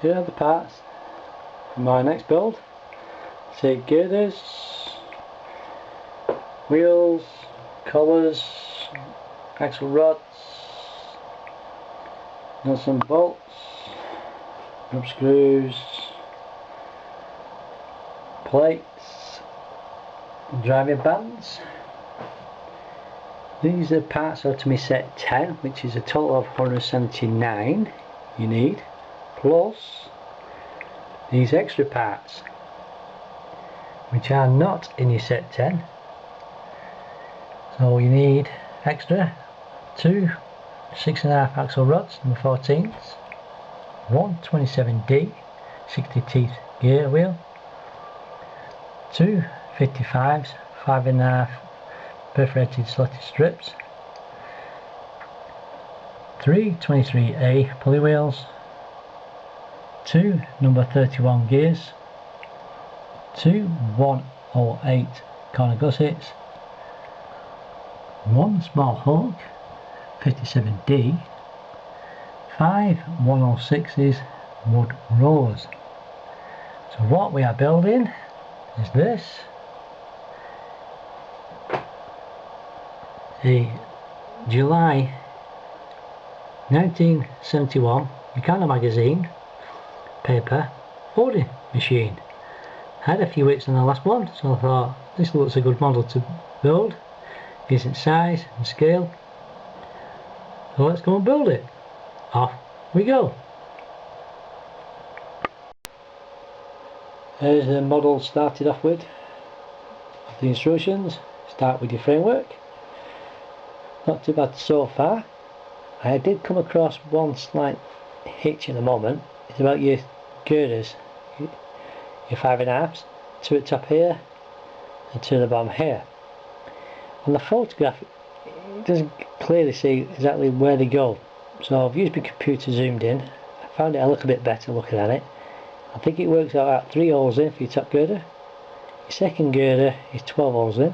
here are the parts for my next build. Say girders, wheels, collars, axle rods, nuts and bolts, rub screws, plates, driving bands. These are parts out to me set 10, which is a total of 179 you need, plus these extra parts which are not in your set 10. So you need extra 2 6.5 axle rods, number 14s, one 27D 60 teeth gear wheel, 2 55s 5.5 perforated slotted strips, 3 23A pulley wheels, 2 number 31 gears, 2 108 corner gussets, 1 small hook 57D, 5 106's wood rollers. So what we are building is this, a July 1971 Meccano magazine paper folding machine. I had a few hits on the last one, so I thought this looks a good model to build, decent size and scale, so let's go and build it. Off we go. Here's the model started off with. The instructions: start with your framework. Not too bad so far. I did come across one slight hitch at the moment. It's about your girders, your 5.5s, 2 at the top here and 2 at the bottom here. On the photograph it doesn't clearly see exactly where they go, so I've used my computer zoomed in. I found it a little bit better looking at it. I think it works out at 3 holes in for your top girder. Your second girder is 12 holes in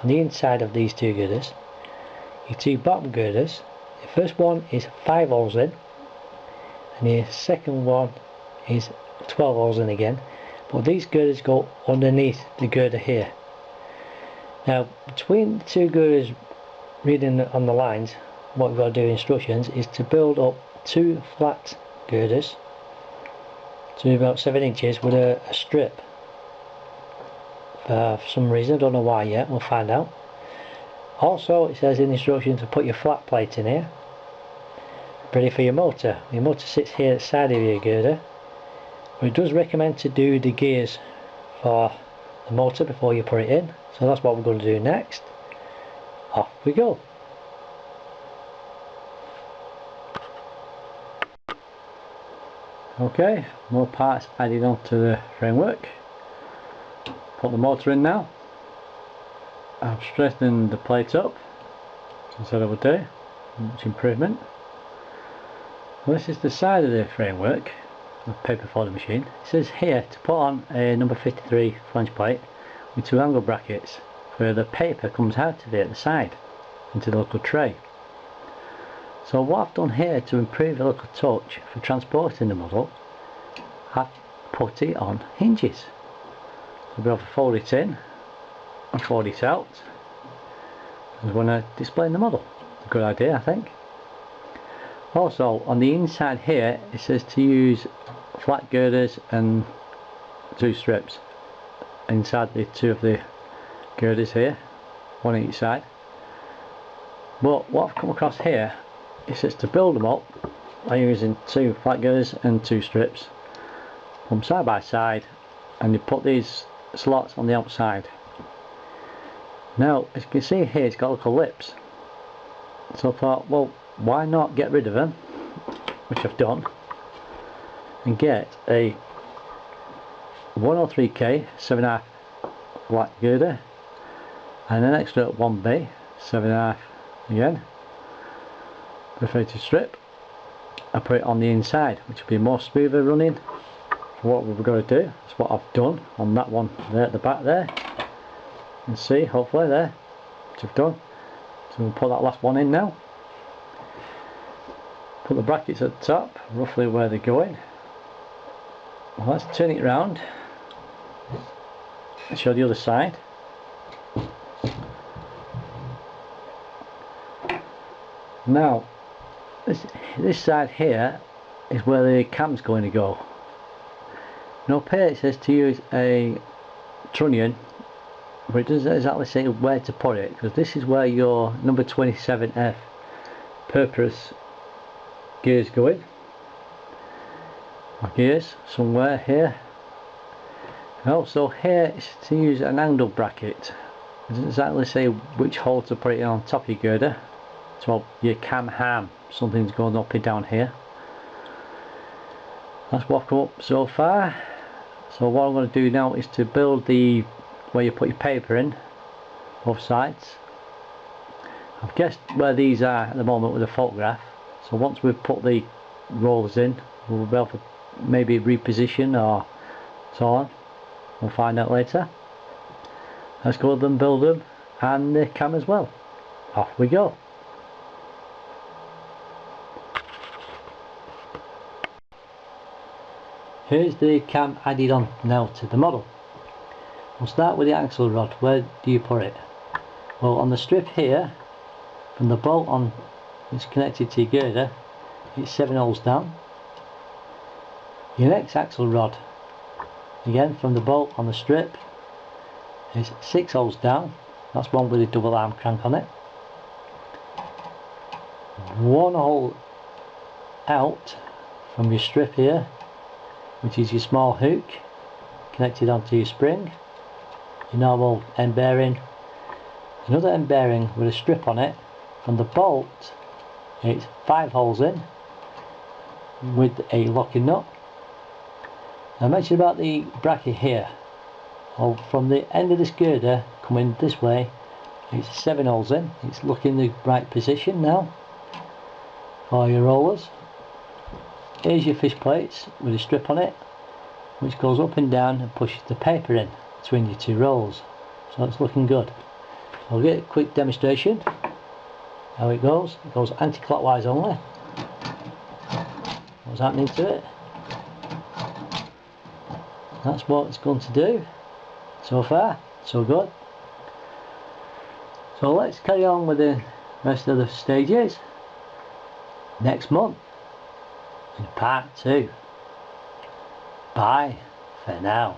on the inside of these 2 girders. Your 2 bottom girders, the first one is 5 holes in and the second one is 12 holes in again, but these girders go underneath the girder here. Now between the 2 girders, reading on the lines what we've got to do, instructions, is to build up 2 flat girders to about 7 inches with a strip. For some reason, I don't know why yet, we'll find out. Also it says in the instructions to put your flat plate in here, ready for your motor. Your motor sits here at the side of your girder, but it does recommend to do the gears for the motor before you put it in, so that's what we're going to do next. Off we go. Okay, more parts added onto the framework. Put the motor in now. I've strengthened the plate up since the other day, much improvement. Well, this is the side of the framework, the paper folding machine. It says here to put on a number 53 flange plate with 2 angle brackets where the paper comes out of it at the side into the little tray. So what I've done here to improve the little touch for transporting the model, I've put it on hinges. So we'll be able to fold it in and fold it out when I display the model. It's a good idea, I think. Also on the inside here it says to use flat girders and 2 strips inside the 2 of the girders here, 1 each side. But what I've come across here, it says to build them up by using 2 flat girders and 2 strips, put them side by side, and you put these slots on the outside. Now as you can see here, it's got little lips, so I thought, well, why not get rid of them, which I've done, and get a 103K 7.5 flat girder and an extra 1B 7.5 again perforated strip. I put it on the inside, which will be more smoother running for what we're going to do. That's what I've done on that one there at the back there. You can see hopefully there which I've done. So we'll put that last one in now. Put the brackets at the top, roughly where they're going. Well, let's turn it round and show the other side. Now this side here is where the cam's going to go. Now up here it says to use a trunnion, but it doesn't exactly say where to put it, because this is where your number 27F purpose gears go in. Gears somewhere here, and also here it's to use an angle bracket. It doesn't exactly say which hole to put it on top of your girder. So your cam ham, something's going up and down here. Let's walk up so far. So what I'm going to do now is to build the where you put your paper in, both sides. I've guessed where these are at the moment with the photograph. So once we've put the rollers in, we'll be able to maybe reposition or so on. We'll find out later. Let's go and build them, and the cam as well. Off we go. Here's the cam added on now to the model. We'll start with the axle rod. Where do you put it? Well, on the strip here, from the bolt on it's connected to your girder, it's 7 holes down. Your next axle rod, again from the bolt on the strip, is 6 holes down. That's one with a double arm crank on it. 1 hole out from your strip here, which is your small hook connected onto your spring, your normal end bearing. Another end bearing with a strip on it. From the bolt it's 5 holes in with a locking nut. I mentioned about the bracket here. Well, from the end of this girder coming this way it's 7 holes in. It's looking the right position now for your rollers. Here's your fish plates with a strip on it, which goes up and down and pushes the paper in between your two rolls. So it's looking good. I'll get a quick demonstration how it goes. It goes anti-clockwise only. What's happening to it? That's what it's going to do. So far, so good. So let's carry on with the rest of the stages next month in part 2. Bye for now.